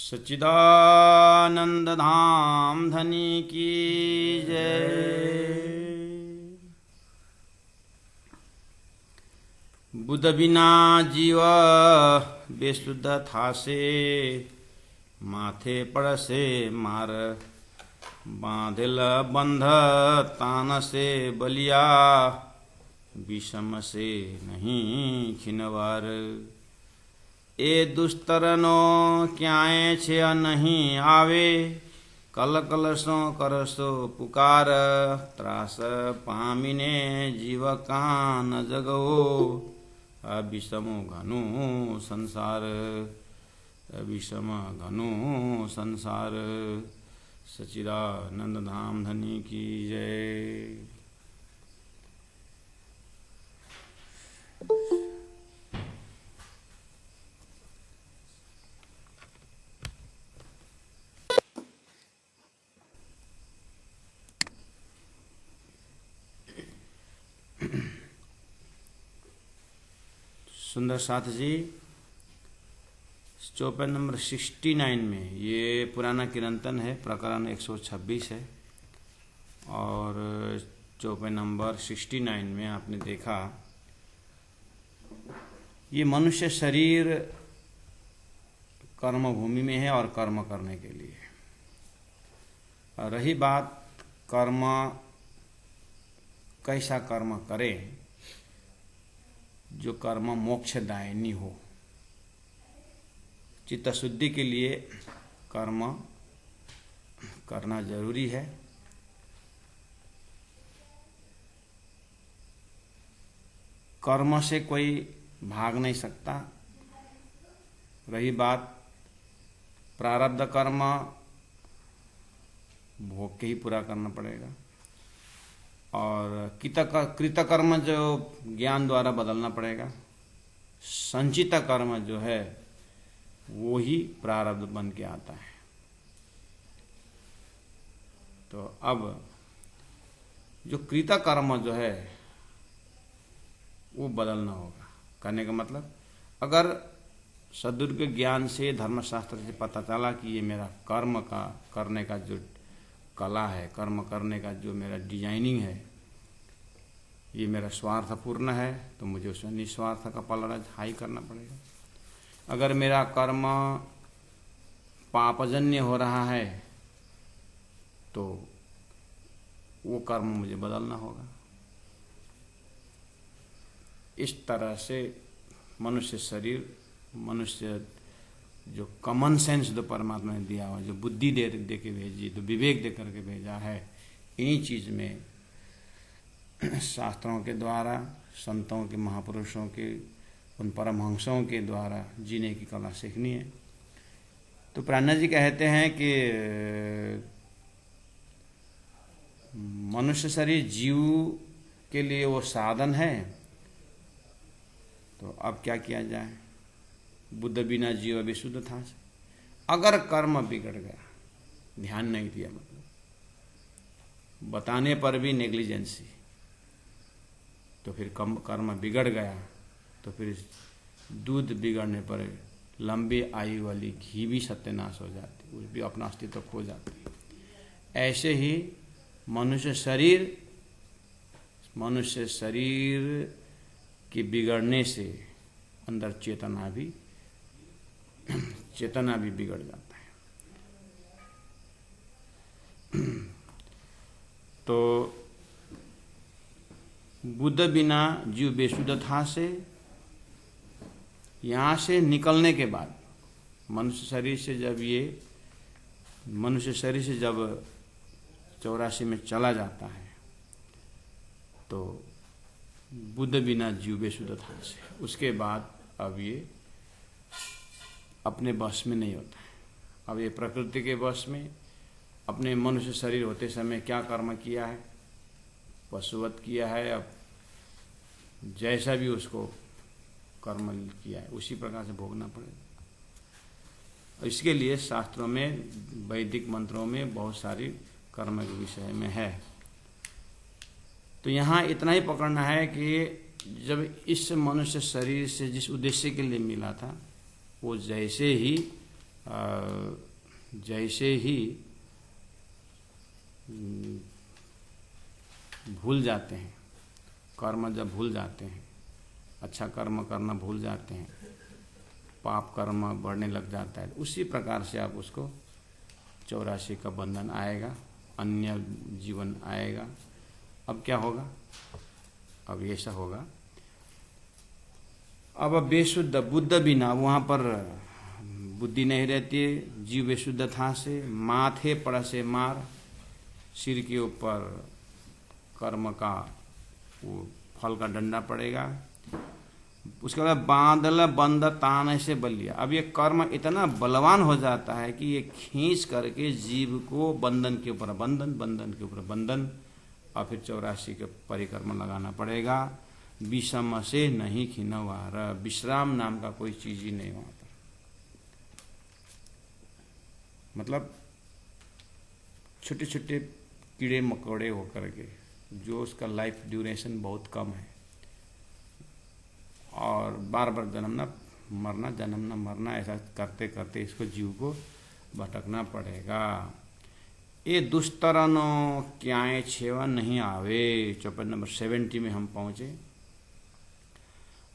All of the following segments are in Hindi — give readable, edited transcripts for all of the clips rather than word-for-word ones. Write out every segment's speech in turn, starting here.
सच्चिदानंद धाम धनी की जय। बुध बिना जीव बेशुद्ध था से, माथे पड़ से मार बांधिल बंध तान से बलिया, विषम से नहीं खिनवार। ए दुस्तरनो क्याए छे नहीं आवे, कल कलसो करसो पुकार। त्रास पामिने जीव कान जगो, अविषम घनु संसार। अविषम घनु संसार। सच्चिदानंद धाम धनी की जय। सुंदर साथ जी, चौपाई नंबर 69 में, ये पुराना कीर्तन है, प्रकरण 126 है। और चौपाई नंबर 69 में आपने देखा, ये मनुष्य शरीर कर्म भूमि में है और कर्म करने के लिए। और रही बात कर्म, कैसा कर्म करें जो कर्म मोक्षदायिनी हो। चित्त शुद्धि के लिए कर्म करना जरूरी है। कर्म से कोई भाग नहीं सकता। रही बात प्रारब्ध कर्म, भोग के ही पूरा करना पड़ेगा। और कृतकर्म जो ज्ञान द्वारा बदलना पड़ेगा। संचित कर्म जो है वो ही प्रारब्ध बन के आता है। तो अब जो कृतकर्म जो है वो बदलना होगा। करने का मतलब, अगर सदगुरु के ज्ञान से, धर्मशास्त्र से पता चला कि ये मेरा कर्म का करने का जो कला है, कर्म करने का जो मेरा डिजाइनिंग है, ये मेरा स्वार्थपूर्ण है, तो मुझे उसमें निस्वार्थ का पलड़ा करना पड़ेगा। अगर मेरा कर्म पापजन्य हो रहा है तो वो कर्म मुझे बदलना होगा। इस तरह से मनुष्य शरीर, मनुष्य जो कॉमन सेंस जो परमात्मा ने दिया हुआ, जो बुद्धि दे के भेजी, जो विवेक दे करके भेजा है, इन्हीं चीज में शास्त्रों के द्वारा, संतों के, महापुरुषों के, उन परमहंसों के द्वारा जीने की कला सीखनी है। तो प्राणा जी कहते हैं कि मनुष्य शरीर जीव के लिए वो साधन है। तो अब क्या किया जाए? बुद्ध बिना जीव विशुद्ध था। अगर कर्म बिगड़ गया, ध्यान नहीं दिया, मतलब बताने पर भी नेग्लिजेंसी, तो फिर कर्म बिगड़ गया, तो फिर दूध बिगड़ने पर लंबी आयु वाली घी भी सत्यानाश हो जाती, वो भी अपना अस्तित्व खो जाती। ऐसे ही मनुष्य शरीर के बिगड़ने से अंदर चेतना भी बिगड़ जाता है। तो बुद्ध बिना जीव बेशुद्ध था से, यहाँ से निकलने के बाद मनुष्य शरीर से जब 84 में चला जाता है, तो बुद्ध बिना जीव बेशुद्ध था से, उसके बाद अब ये अपने बस में नहीं होता है। अब ये प्रकृति के बस में, अपने मनुष्य शरीर होते समय क्या कर्म किया है, पशुवत किया है, अब जैसा भी उसको कर्म किया है उसी प्रकार से भोगना पड़ेगा। इसके लिए शास्त्रों में, वैदिक मंत्रों में बहुत सारी कर्म के विषय में है। तो यहाँ इतना ही पकड़ना है कि जब इस मनुष्य शरीर से जिस उद्देश्य के लिए मिला था, वो जैसे ही जैसे ही भूल जाते हैं, कर्म जब भूल जाते हैं, अच्छा कर्म करना भूल जाते हैं, पाप कर्म बढ़ने लग जाता है, उसी प्रकार से आप उसको 84 का बंधन आएगा, अन्य जीवन आएगा। अब क्या होगा? अब ऐसा होगा, अब बेशुद्ध बुद्ध बिना, वहाँ पर बुद्धि नहीं रहती, जीव बेशुद्ध था से, माथे पर से मार, सिर के ऊपर कर्म का वो फल का डंडा पड़ेगा। उसके बाद बांधल बंद तान से बलिया। अब ये कर्म इतना बलवान हो जाता है कि ये खींच करके जीव को बंधन के ऊपर बंधन, बंधन के ऊपर बंधन, और फिर 84 के परिक्रम लगाना पड़ेगा। विषम से नहीं खिनवार, विश्राम नाम का कोई चीज ही नहीं वहां पर। मतलब छोटे छोटे कीड़े मकोड़े होकर के, जो उसका लाइफ ड्यूरेशन बहुत कम है, और बार बार जन्मना मरना, जन्मना मरना, ऐसा करते करते इसको जीव को भटकना पड़ेगा। ये दुष्तरनो क्याए छेवा नहीं आवे। चौपाई नंबर 70 में हम पहुंचे।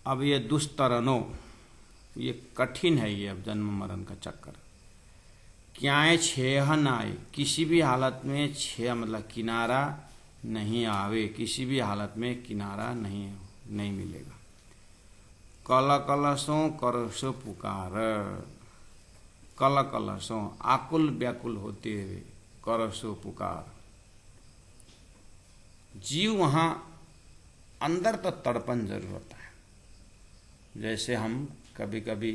अब ये दुष्तरनो, ये कठिन है, ये अब जन्म मरण का चक्कर। क्याए छेह न आए, किसी भी हालत में, छेह मतलब किनारा नहीं आवे, किसी भी हालत में किनारा नहीं मिलेगा। कल कलसों करसो पुकार, कल कलसों आकुल व्याकुल होते हुए करसो पुकार। जीव वहां अंदर तो तड़पन जरूर होता है। जैसे हम कभी कभी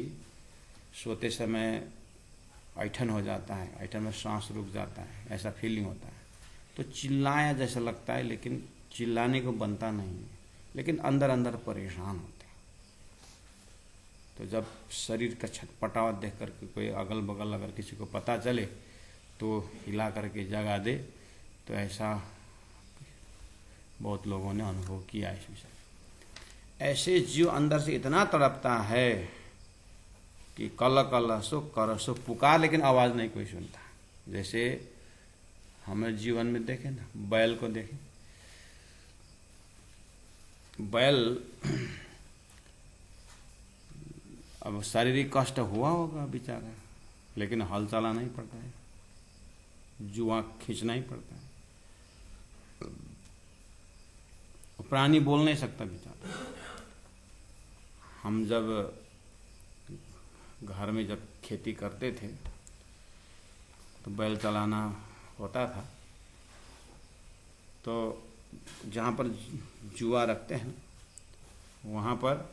सोते समय ऐठन हो जाता है, ऐठन में सांस रुक जाता है, ऐसा फीलिंग होता है, तो चिल्लाया जैसा लगता है, लेकिन चिल्लाने को बनता नहीं है, लेकिन अंदर अंदर परेशान होते हैं। तो जब शरीर का छटपटाहट देख करके कोई अगल बगल अगर किसी को पता चले तो हिला करके जगा दे, तो ऐसा बहुत लोगों ने अनुभव किया इस विषय। ऐसे जीव अंदर से इतना तड़पता है कि कल कल सो कर सो पुकार, लेकिन आवाज नहीं कोई सुनता। जैसे हमें जीवन में देखें ना, बैल को देखें, बैल अब शारीरिक कष्ट हुआ होगा बेचारा, लेकिन हल चलाना ही पड़ता है, जुआ खींचना ही पड़ता है। प्राणी बोल नहीं सकता बेचारा। हम जब घर में जब खेती करते थे तो बैल चलाना होता था, तो जहाँ पर जुआ रखते हैं वहाँ पर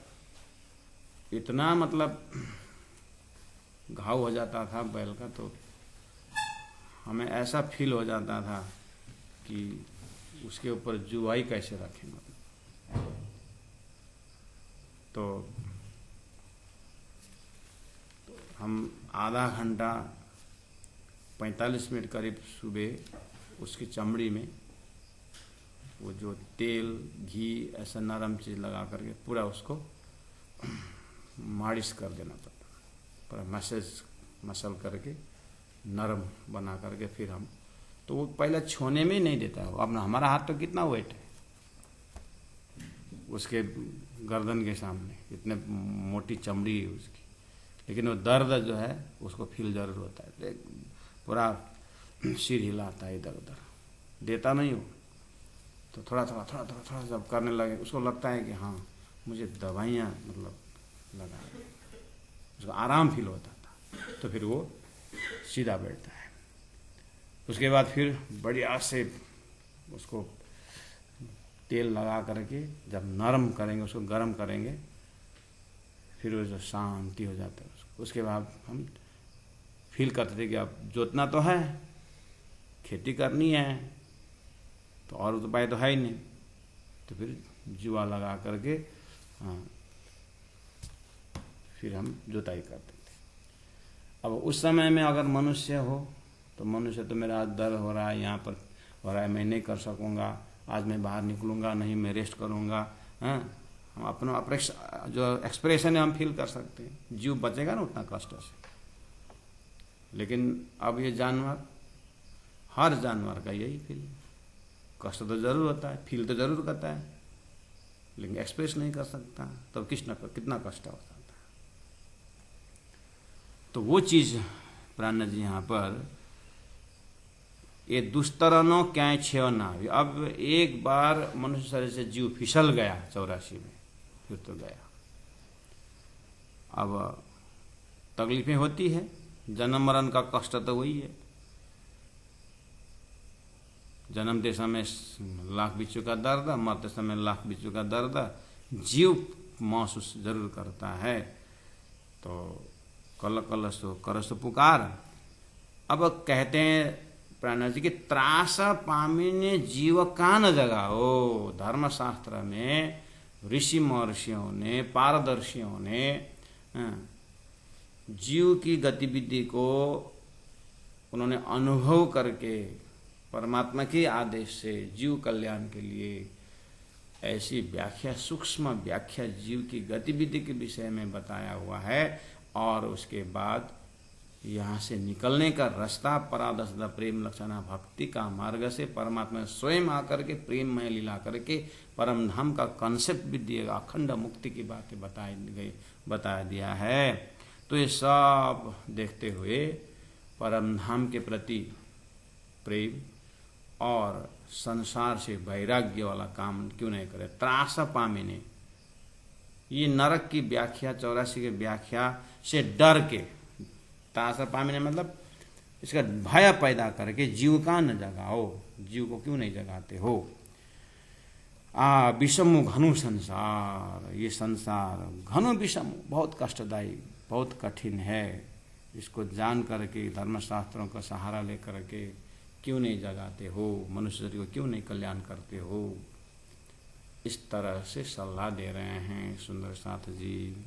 इतना मतलब घाव हो जाता था बैल का, तो हमें ऐसा फील हो जाता था कि उसके ऊपर जुआई कैसे रखें। तो हम आधा घंटा 45 मिनट करीब सुबह उसकी चमड़ी में वो जो तेल घी ऐसा नरम चीज़ लगा करके पूरा उसको मालिश कर देना पड़ता, पूरा मसल करके नरम बना करके फिर हम, तो वो पहले छूने में ही नहीं देता है। अब हमारा हाथ तो कितना वेट है उसके गर्दन के सामने, इतने मोटी चमड़ी है उसकी, लेकिन वो दर्द जो है उसको फील जरूर होता है। पूरा सिर हिलाता है, इधर उधर देता नहीं हो, तो थोड़ा थोड़ा जब करने लगे उसको लगता है कि हाँ मुझे दवाइयाँ मतलब लगा, उसको आराम फील होता था, तो फिर वो सीधा बैठता है। उसके बाद फिर बढ़िया से उसको तेल लगा करके जब नरम करेंगे, उसको गर्म करेंगे, फिर वो जो शांति हो जाता है उसको। उसके बाद हम फील करते थे कि अब जोतना तो है, खेती करनी है, तो और उपाय तो है ही नहीं, तो फिर जुआ लगा करके हाँ फिर हम जुताई करते थे। अब उस समय में अगर मनुष्य हो तो मनुष्य तो मेरा दर्द हो रहा है, यहाँ पर हो रहा है, मैं नहीं कर सकूँगा, आज मैं बाहर निकलूँगा नहीं, मैं रेस्ट करूँगा, हाँ हम अपना जो एक्सप्रेशन है हम फील कर सकते हैं। जीव बचेगा ना उतना कष्ट से। लेकिन अब ये जानवर, हर जानवर का यही फील, कष्ट तो जरूर होता है, फील तो जरूर करता है, लेकिन एक्सप्रेस नहीं कर सकता, तब कितना कष्ट होता है। तो वो चीज प्राण जी यहाँ पर, ये दुष्तरनो क्या छेव ना। अब एक बार मनुष्य शरीर से जीव फिसल गया 84 में, फिर तो गया। अब तकलीफें होती है, जन्म मरण का कष्ट तो वही है। जन्मते समय लाख बिच्छू का दर्द, मरते समय लाख बिच्छू का दर्द जीव महसूस जरूर करता है। तो कल कल सो कर सो पुकार। अब कहते हैं प्राण जी कि त्रास पामिने जीव का न जगाओ। धर्मशास्त्र में ऋषि महर्षियों ने, पारदर्शियों ने जीव की गतिविधि को उन्होंने अनुभव करके परमात्मा के आदेश से जीव कल्याण के लिए ऐसी व्याख्या, सूक्ष्म व्याख्या जीव की गतिविधि के विषय में बताया हुआ है। और उसके बाद यहाँ से निकलने का रास्ता परादशदा प्रेम लक्षणा भक्ति का मार्ग से परमात्मा स्वयं आकर के प्रेममय लीला करके परम धाम का कॉन्सेप्ट भी दिएगा, अखंड मुक्ति की बातें बता दिया है। तो ये सब देखते हुए परम धाम के प्रति प्रेम और संसार से वैराग्य वाला काम क्यों नहीं करे। त्रास पामिने, ये नरक की व्याख्या 84 की व्याख्या से डर के, त्रास पामिने मतलब इसका भय पैदा करके जीव का न जगाओ। जीव को क्यों नहीं जगाते हो। विषम घनु संसार, ये संसार घनु विषम, बहुत कष्टदायी, बहुत कठिन है। इसको जान करके धर्मशास्त्रों का सहारा लेकर के क्यों नहीं जगाते हो, मनुष्य को क्यों नहीं कल्याण करते हो। इस तरह से सलाह दे रहे हैं सुंदर साथ जी।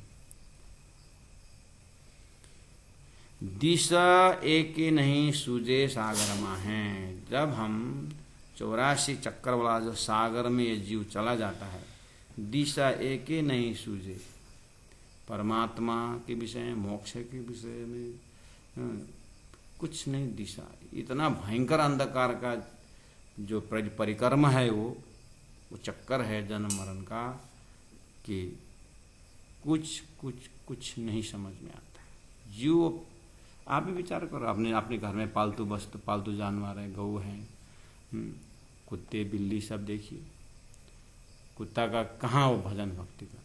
दिशा एक नहीं सूझे सागर माहें। जब हम 84 चक्कर वाला जो सागर में ये जीव चला जाता है, दिशा एक नहीं सूझे। परमात्मा के विषय में, मोक्ष के विषय में कुछ नहीं दिशा। इतना भयंकर अंधकार का जो परिक्रम है वो चक्कर है जन्म मरण का, कि कुछ नहीं समझ में आता है। जीव, आप भी विचार करो, अपने घर में पालतू वस्तु, पालतू जानवर है, गऊ हैं, कुत्ते बिल्ली सब देखिए। कुत्ता का कहाँ वो भजन भक्ति का,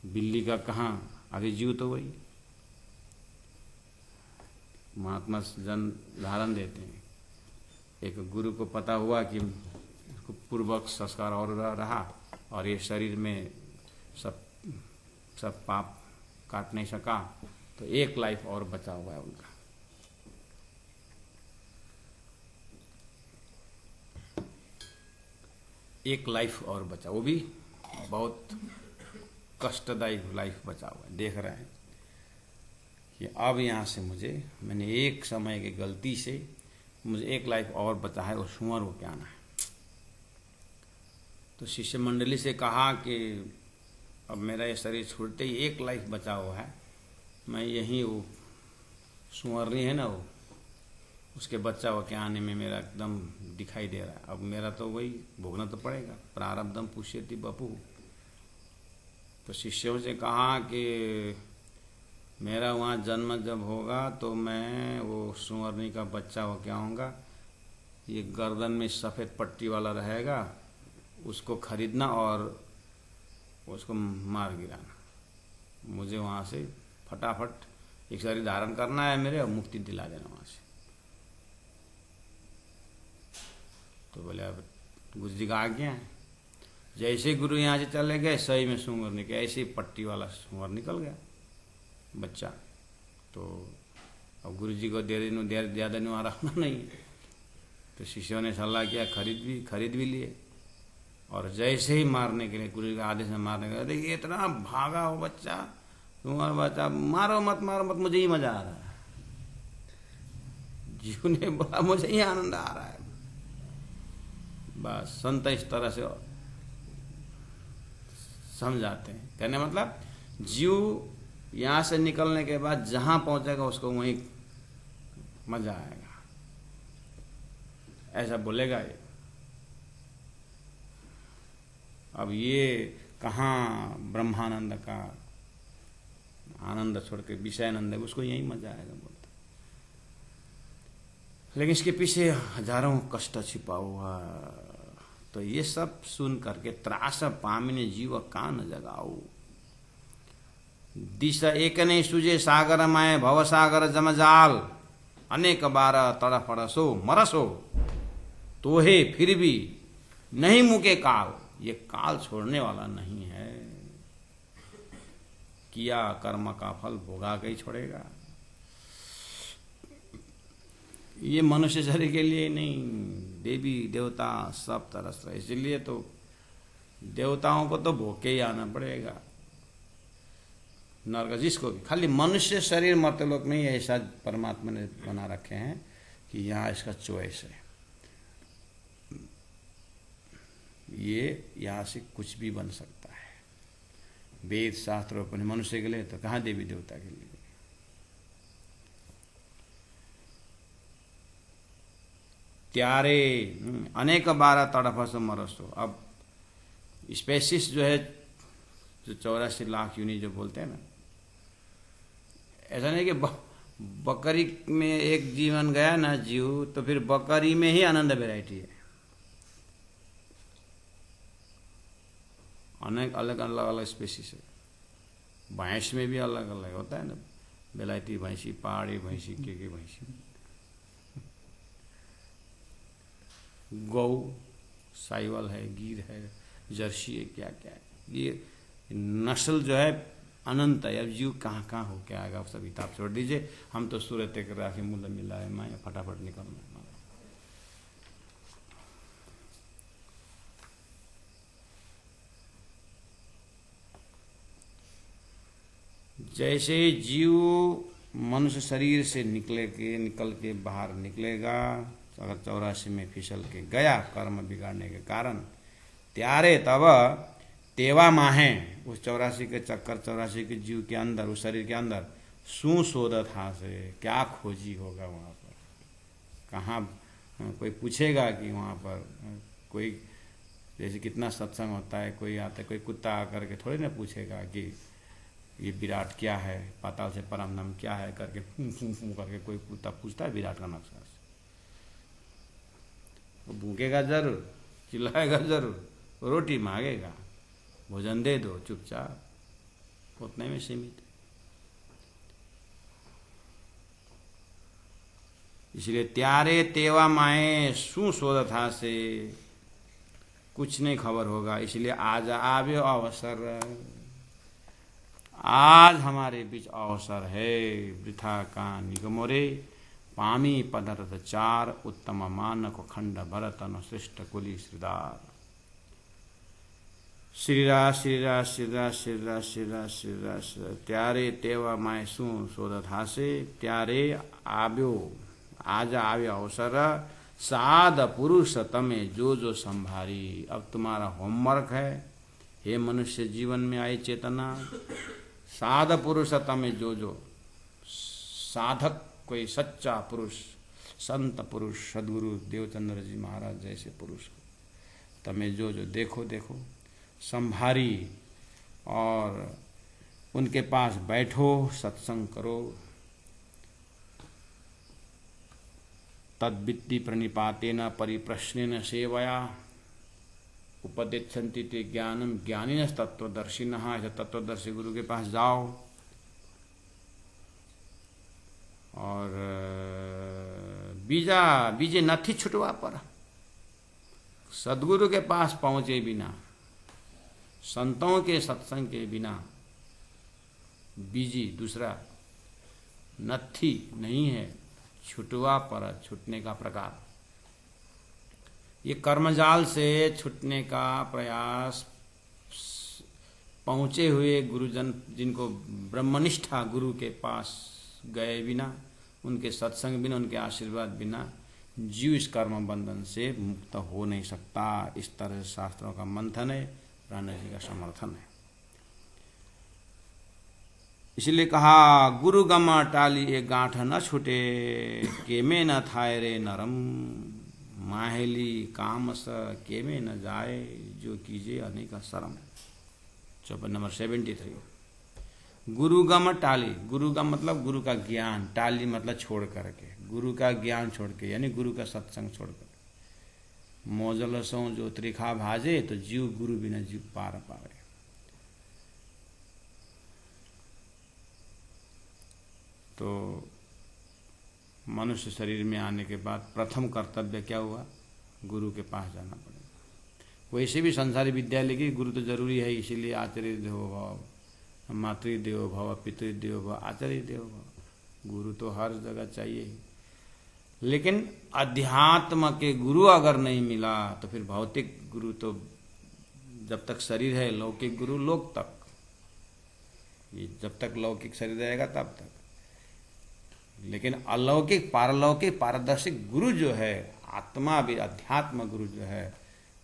बिल्ली का कहाँ, आगे जीव तो वही। महात्मा जन उदाहरण देते हैं, एक गुरु को पता हुआ कि उसको पूर्वक संस्कार और रहा और ये शरीर में सब पाप काट नहीं सका, तो एक लाइफ और बचा हुआ है उनका। एक लाइफ और बचा, वो भी बहुत कष्टदायी लाइफ बचा हुआ है। देख रहे हैं कि अब यहाँ से मैंने एक समय की गलती से मुझे एक लाइफ और बचा है, और सुअर को क्या आना है। तो शिष्य मंडली से कहा कि अब मेरा ये शरीर छूटते ही एक लाइफ बचा हुआ है, मैं यहीं वो सुअरनी है ना, वो उसके बच्चा हो के आने में मेरा एकदम दिखाई दे रहा है। अब मेरा तो वही भोगना तो पड़ेगा, प्रारब्धम पुष्यति बपु। तो शिष्यों से कहा कि मेरा वहाँ जन्म जब होगा तो मैं वो सुअरनी का बच्चा हो के आऊँगा, ये गर्दन में सफ़ेद पट्टी वाला रहेगा, उसको खरीदना और उसको मार गिराना। मुझे वहाँ से फटाफट एक शरीर धारण करना है मेरे, और मुक्ति दिला देना वहाँ से। तो बोले अब गुरु जी का आज्ञा है। जैसे गुरु यहाँ से चले गए, सही में सुअर निकल, ऐसे ही पट्टी वाला सुअर निकल गया बच्चा। तो अब गुरु जी को ज़्यादा नहीं रखना नहीं है, तो शिष्यों ने सलाह किया, खरीद भी लिए। और जैसे ही मारने के लिए, गुरु जी के आदेश में मारने के लिए, देखिए इतना भागा वो बच्चा, तुम्हारा बच्चा, मारो मत, मुझे ही मजा आ रहा है। जीव ने बोला मुझे ही आनंद आ रहा है। बस संत इस तरह से समझाते हैं। कहने मतलब जीव यहाँ से निकलने के बाद जहाँ पहुँचेगा उसको वहीं मजा आएगा, ऐसा बोलेगा ये। अब ये कहाँ ब्रह्मानंद का आनंद छोड़ के विषयानंद है, उसको यही मजा आएगा बोलते। लेकिन इसके पीछे हजारों कष्ट छिपा हुआ। तो ये सब सुन करके त्रास पामिने जीव कान जगाऊ, दिशा एक नहीं सूझे सागर माए भव सागर जमजाल, अनेक बार तड़फड़सो मरसो तो है फिर भी नहीं मुके काल। ये काल छोड़ने वाला नहीं है, किया कर्म का फल भोगा के ही छोड़ेगा। ये मनुष्य शरीर के लिए नहीं, देवी देवता सब तरस रहे। इसलिए तो देवताओं को तो भोग के ही आना पड़ेगा नरक, जिसको भी। खाली मनुष्य शरीर मर्त्यलोक में ही ऐसा परमात्मा ने बना रखे हैं कि यहाँ इसका चॉइस है, ये यहाँ से कुछ भी बन सकता है। वेद शास्त्र अपने मनुष्य के लिए, तो कहाँ देवी देवता के लिए। त्यारे अनेक बार तड़फस मरसो। अब स्पेसिस जो है, जो 84 लाख यूनि जो बोलते हैं ना, ऐसा नहीं कि बकरी में एक जीवन गया ना जीव, तो फिर बकरी में ही आनंद वैरायटी है। अनेक अलग अलग अलग स्पेसिस है। भैंस में भी अलग अलग होता है ना, बेलायती भैंसी, पहाड़ी भैंसी, के भैंसी, गौ, साइवल है, गिर है, जर्सी है, क्या क्या है। ये नस्ल जो है अनंत है। अब जीव कहाँ कहाँ हो क्या आएगा, सब हिसाब छोड़ दीजिए। हम तो सूरत एक राखी मूल्य मिला है, मैं फटाफट निकलना। जैसे जीव मनुष्य शरीर से निकल के बाहर निकलेगा, अगर 84 में फिसल के गया कर्म बिगाड़ने के कारण, त्यारे तब तेवा माहे, उस 84 के चक्कर, 84 के जीव के अंदर, उस शरीर के अंदर सुशोधत हाथ से क्या खोजी होगा वहाँ पर। कहाँ कोई पूछेगा कि वहाँ पर कोई, जैसे कितना सत्संग होता है, कोई आता है, कोई कुत्ता आकर के थोड़ी ना पूछेगा कि ये विराट क्या है, पाताल से परम नाम क्या है करके फूं फूं फूं करके कोई कुत्ता पूछता है विराट का नक्शा से। वो भूखेगा जरूर, चिल्लाएगा जरूर, रोटी मांगेगा, भोजन दे दो चुपचाप, उतने में सीमित है। इसलिए त्यारे तेवा माए सुशोध था से कुछ नहीं खबर होगा। इसलिए आज आवे अवसर, आज हमारे बीच अवसर है। वृथा का निगमोरे पामी पदार्थ चार, उत्तम मानक खंड भरत अनुश्रेष्ठ कुली श्रीदार। श्रीरा श्रीरा श्रीरा श्रीरा श्रीरा श्रीरा त्यारे तेवा माय सु शोधत हासे, त्यारे आव्यो आज आवे अवसर, साध पुरुष तमे जो जो संभारी। अब तुम्हारा होमवर्क है, हे मनुष्य जीवन में आई चेतना, साध पुरुष तमे जो जो साधक, कोई सच्चा पुरुष, संत पुरुष, सदगुरु देवचंद्र जी महाराज जैसे पुरुष, तमें जो जो देखो देखो संभारी, और उनके पास बैठो, सत्संग करो। तद्वित्ति प्रणिपातेन परिप्रश्नेन सेवया उपदेशन्ति ते ज्ञानम ज्ञानिनः तत्वदर्शिनः। ऐसे तत्वदर्शी गुरु के पास जाओ और बीजे नथी छुटवा पर। सदगुरु के पास पहुंचे बिना, संतों के सत्संग के बिना बीजी दूसरा नथी नहीं है। छुटवा पर, छूटने का प्रकार, ये कर्मजाल से छूटने का प्रयास पहुंचे हुए गुरुजन, जिनको ब्रह्मनिष्ठा गुरु के पास गए बिना, उनके सत्संग बिना, उनके आशीर्वाद बिना जीव इस कर्म बंधन से मुक्त हो नहीं सकता। इस तरह से शास्त्रों का मंथन है, प्राण जी का समर्थन है। इसलिए कहा गुरु गम टाली एक गांठ न छूटे, के में न थाय रे नरम, माहेली कामस के में न जाए, जो कीजिए अनेक शरम। चौपन नंबर 73। गुरुगम टाली, गुरुगम मतलब गुरु का ज्ञान, टाली मतलब छोड़ करके, गुरु का ज्ञान छोड़ के, यानी गुरु का सत्संग छोड़ कर। मोजलसों जो त्रिखा भाजे, तो जीव गुरु बिना जीव पार पावे। तो मनुष्य शरीर में आने के बाद प्रथम कर्तव्य क्या हुआ? गुरु के पास जाना पड़ेगा। वैसे भी संसारी विद्यालय की गुरु तो जरूरी है, इसीलिए आचार्य देवो भव, मातृदेवो भव, पितृदेवो भव, आचार्य देवो भव। गुरु तो हर जगह चाहिए ही। लेकिन अध्यात्म के गुरु अगर नहीं मिला तो फिर भौतिक गुरु तो जब तक शरीर है, लौकिक गुरु लोक तक, ये जब तक लौकिक शरीर रहेगा तब तक। लेकिन अलौकिक पारलौकिक पारदर्शिक गुरु जो है, आत्मा भी अध्यात्म गुरु जो है,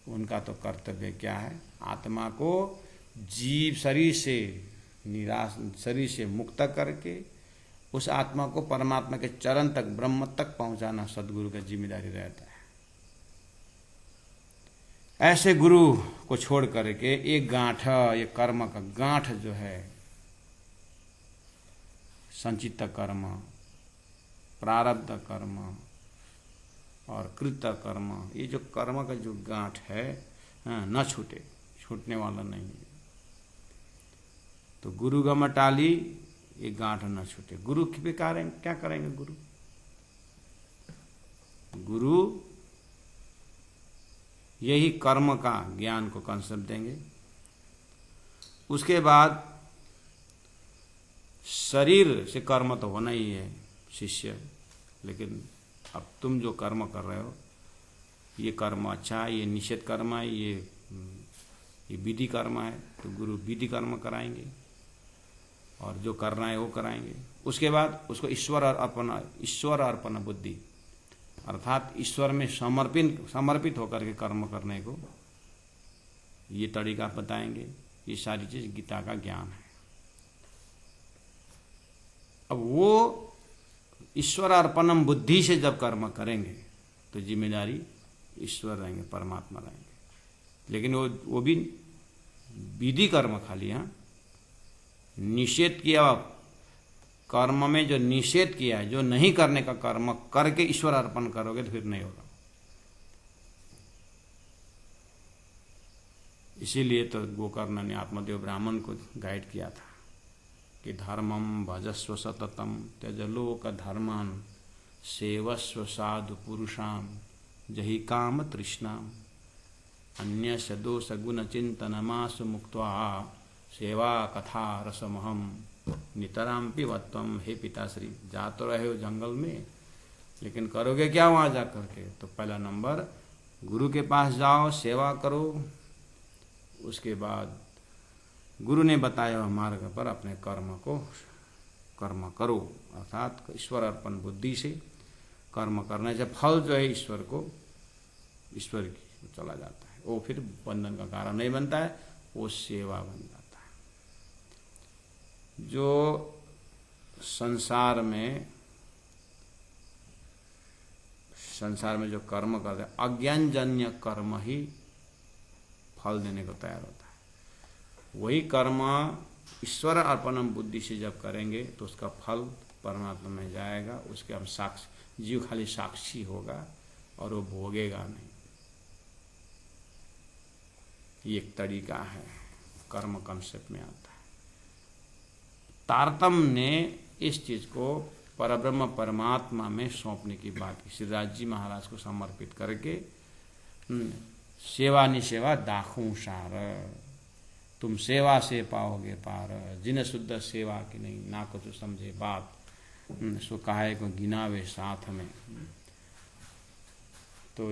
उनका तो कर्तव्य क्या है? आत्मा को जीव शरीर से निराश, शरीर से मुक्त करके उस आत्मा को परमात्मा के चरण तक, ब्रह्म तक पहुंचाना सदगुरु का जिम्मेदारी रहता है। ऐसे गुरु को छोड़ करके एक गांठ, ये कर्म का गांठ जो है, संचित कर्म, प्रारब्ध कर्म और कृत कर्म, ये जो कर्म का जो गांठ है न छूटे, छूटने वाला नहीं है। तो गुरु गम टाली ये गांठ न छूटे। गुरु की बेकार है, क्या करेंगे गुरु? गुरु यही कर्म का ज्ञान को कंसेप्ट देंगे। उसके बाद शरीर से कर्म तो होना ही है शिष्य, लेकिन अब तुम जो कर्म कर रहे हो, ये कर्म अच्छा है, ये निषेध कर्म है, ये विधि कर्म है, तो गुरु विधि कर्म कराएंगे और जो करना है वो कराएंगे। उसके बाद उसको ईश्वर अर्पण बुद्धि, अर्थात ईश्वर में समर्पित होकर के कर्म करने को ये तरीका बताएंगे। ये सारी चीज गीता का ज्ञान है। अब वो ईश्वर अर्पणम बुद्धि से जब कर्म करेंगे तो जिम्मेदारी ईश्वर रहेंगे, परमात्मा रहेंगे। लेकिन वो भी विधि कर्म खाली, हाँ, निषेध किया कर्म में जो निषेध किया है, जो नहीं करने का कर्म करके ईश्वर अर्पण करोगे तो फिर नहीं होगा। इसीलिए तो गोकर्ण ने आत्मदेव ब्राह्मण को गाइड किया था कि धर्मम भजस्व सततम त्यजलोक धर्मान सेवस्व साधु पुरुषाम जहि काम तृष्णाम अन्य दोष गुण चिंतन मास मुक्त्वा सेवा कथा रसमहम नितराम पिबत्वम। हे पिताश्री, जा तो रहे हो जंगल में, लेकिन करोगे क्या वहां जा करके? तो पहला नंबर गुरु के पास जाओ, सेवा करो। उसके बाद गुरु ने बताया मार्ग पर अपने कर्म करो, अर्थात ईश्वर अर्पण बुद्धि से कर्म करने से फल जो है ईश्वर की चला जाता है। वो फिर बंधन का कारण नहीं बनता है, वो सेवा बन जाता है। जो संसार में जो कर्म करते हैं, अज्ञानजन्य कर्म ही फल देने को तैयार होता है। वही कर्म ईश्वर अर्पणम बुद्धि से जब करेंगे तो उसका फल परमात्मा में जाएगा। उसके हम साक्षी, जीव खाली साक्षी होगा और वो भोगेगा नहीं। ये एक तरीका है, कर्म कंसेप्ट में आता है। तारतम्य ने इस चीज को परब्रह्म परमात्मा में सौंपने की बात की। श्रीराज जी महाराज को समर्पित करके सेवा निसेवा दाखूं सार, तुम सेवा से पाओगे पार, जिन शुद्ध सेवा की नहीं ना कुछ समझे बात, सो काहे को गिनावे साथ में। तो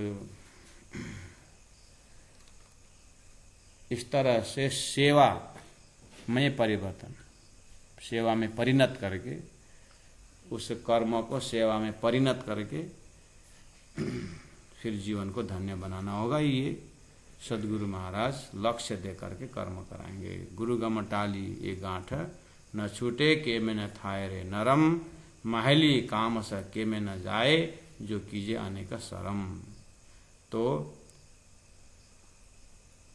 इस तरह से सेवा में परिवर्तन, सेवा में परिणत करके, उस कर्म को सेवा में परिणत करके फिर जीवन को धन्य बनाना होगा। ये सदगुरु महाराज लक्ष्य दे करके कर्म कराएंगे। गुरु गम टाली ये गांठ न छूटे के में न थाए रे नरम, माहली कामस के में न जाए, जो कीजे आने का शरम। तो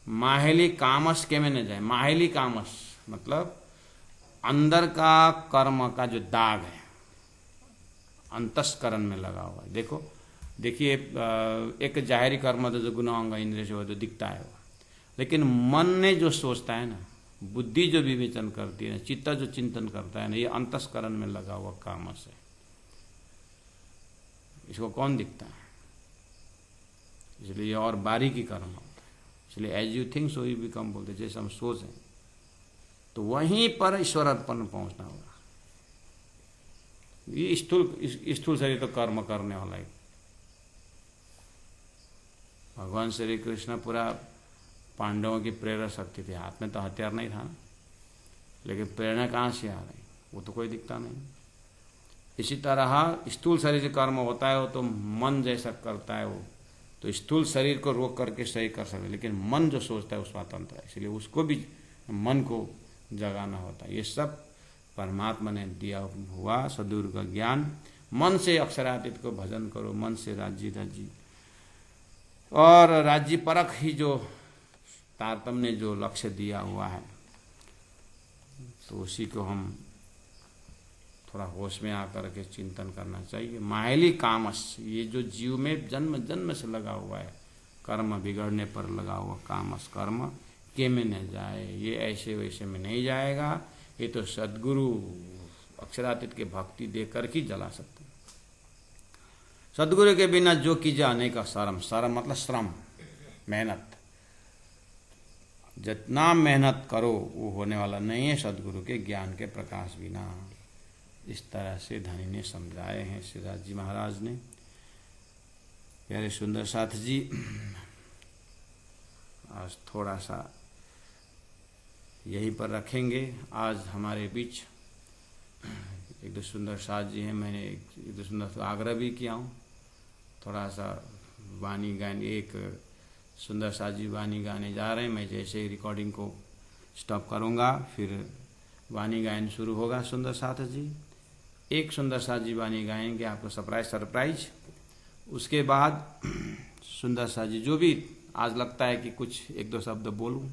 माहली कामस के में न जाए, माहली कामस मतलब अंदर का कर्म का जो दाग है अंतस्करण में लगा हुआ है। देखो देखिए, एक जाहिरी कर्म तो जो गुना होगा इंद्रिय से वो तो दिखता है, लेकिन मन ने जो सोचता है ना, बुद्धि जो विवेचन करती है ना, चित्त जो चिंतन करता है ना, ये अंतस्करण में लगा हुआ कामस है। इसको कौन दिखता है? इसलिए ये और बारीकी कर्म होता है। इसलिए as you think so you become बोलते, जैसे हम सोच हैं तो वहीं पर ईश्वर अर्पण पहुंचना होगा। ये स्थूल शरीर तो कर्म करने वाला है। भगवान श्री कृष्ण पूरा पांडवों की प्रेरक शक्ति थी, हाथ में तो हथियार नहीं था ना, लेकिन प्रेरणा कहाँ से आ रही वो तो कोई दिखता नहीं। इसी तरह स्थूल शरीर से कर्म होता है वो तो मन जैसा करता है, वो तो स्थूल शरीर को रोक करके सही कर सकते, लेकिन मन जो सोचता है वो स्वतंत्र है, इसलिए उसको भी मन को जगाना होता है। ये सब परमात्मा ने दिया हुआ सदगुरु का ज्ञान। मन से अक्षरातीत को भजन करो, मन से राज्य राज्य, और राज्य परख ही जो तारतम्य ने जो लक्ष्य दिया हुआ है, तो उसी को हम थोड़ा होश में आकर के चिंतन करना चाहिए। माहली कामस, ये जो जीव में जन्म जन्म से लगा हुआ है, कर्म बिगड़ने पर लगा हुआ कामस कर्म के में न जाए, ये ऐसे वैसे में नहीं जाएगा। ये तो सद्गुरु अक्षरातीत के भक्ति देकर ही जला सकते हैं। सद्गुरु के बिना जो की जाने का शरम, शरम मतलब श्रम, मेहनत, जितना मेहनत करो वो होने वाला नहीं है सद्गुरु के ज्ञान के प्रकाश बिना। इस तरह से धनी ने समझाए हैं श्रीराज जी महाराज ने। प्यारे सुंदर साथ जी, आज थोड़ा सा यहीं पर रखेंगे। आज हमारे बीच एक दो सुंदर साथ जी हैं, मैंने एक दो सुंदर आग्रह भी किया हूँ, थोड़ा सा वाणी गान, एक सुंदर साथ जी वाणी गाने जा रहे हैं। मैं जैसे ही रिकॉर्डिंग को स्टॉप करूँगा फिर वाणी गायन शुरू होगा। सुंदर साथ जी एक सुंदर साथ जी वाणी गाएंगे, आपको सरप्राइज। उसके बाद सुंदर साथ जी जो भी आज लगता है कि कुछ एक दो शब्द बोलूं,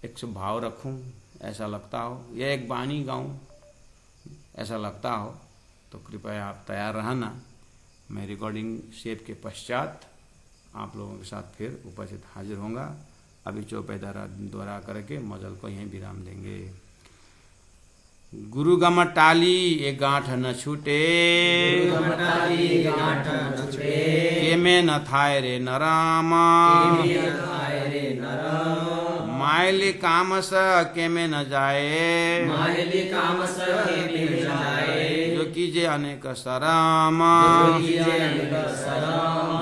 एक से भाव रखूं, ऐसा लगता हो, या एक वाणी गाऊं ऐसा लगता हो, तो कृपया आप तैयार रहना। मैं रिकॉर्डिंग सेट के पश्चात आप लोगों के साथ फिर उपस्थित हाजिर होऊंगा। अभी चौपेदारा द्वारा करके मजल को यहीं विराम देंगे। गुरु गम टाली ये गांठ न छूटे, के में न थाय रे नरामा, मायली कामस के में न जाए, जो कीजे अनेक सराम,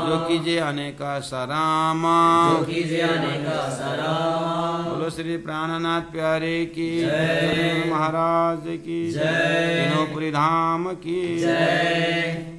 जो कीजे अनेक सराम। बोलो श्री प्राणनाथ प्यारे की जय, महाराज की जय, तीनों पुरी धाम की जय।